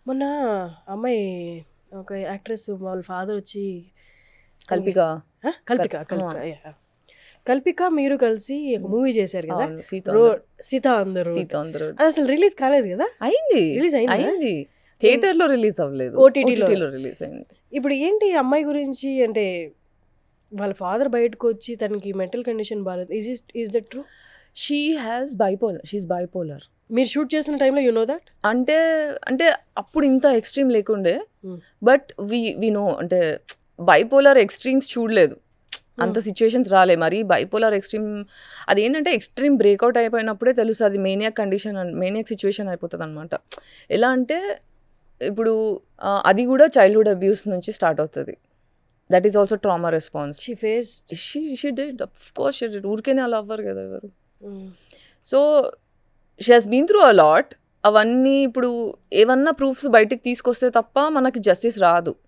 మొన్న అమ్మాయి ఒక యాక్ట్రెస్ వాళ్ళ ఫాదర్ వచ్చి కల్పిక కల్పిక కల్పిక yeah. కల్పిక మీరు కలిసి ఒక మూవీ చేశారు కదా అవును, సీత సీత అందరు సీత అందరూ అది అసలు రిలీజ్ కాలేదు కదా అయింది రిలీజ్ అయిందా అయింది థియేటర్ లో రిలీజ్ అవ్వలేదు, OTT లో రిలీజ్ అయింది. ఇప్పుడు ఏంటి ఈ అమ్మాయి గురించి అంటే వాళ్ళ ఫాదర్ బయటకు వచ్చి తనకి మెంటల్ కండిషన్ బాగాలేదు is that true? She is bipolar. మీరు షూట్ చేసిన టైంలో యు నో దట్? అంటే అంటే అప్పుడు ఇంత ఎక్స్ట్రీమ్ లేకుండే, బట్ వి నో అంటే బైపోలర్ ఎక్స్ట్రీమ్స్ చూడలేదు, అంత సిచ్యువేషన్స్ రాలే. మరి బైపోలర్ ఎక్స్ట్రీమ్ అదేంటంటే ఎక్స్ట్రీమ్ బ్రేక్అవుట్ అయిపోయినప్పుడే తెలుస్తుంది మేనియాక్ కండిషన్, మేనియాక్ సిచ్యువేషన్ అయిపోతుంది అనమాట. ఎలా అంటే ఇప్పుడు అది కూడా చైల్డ్హుడ్ అబ్యూస్ నుంచి స్టార్ట్ అవుతుంది. That is also trauma response. She did, of course she did. ఊరికేనే అలా అవ్వరు కదా ఎవరు. So she has been through a lot. అవన్నీ ఇప్పుడు ఏమన్నా ప్రూఫ్స్ బయటికి తీసుకొస్తే తప్ప మనకి జస్టిస్ రాదు.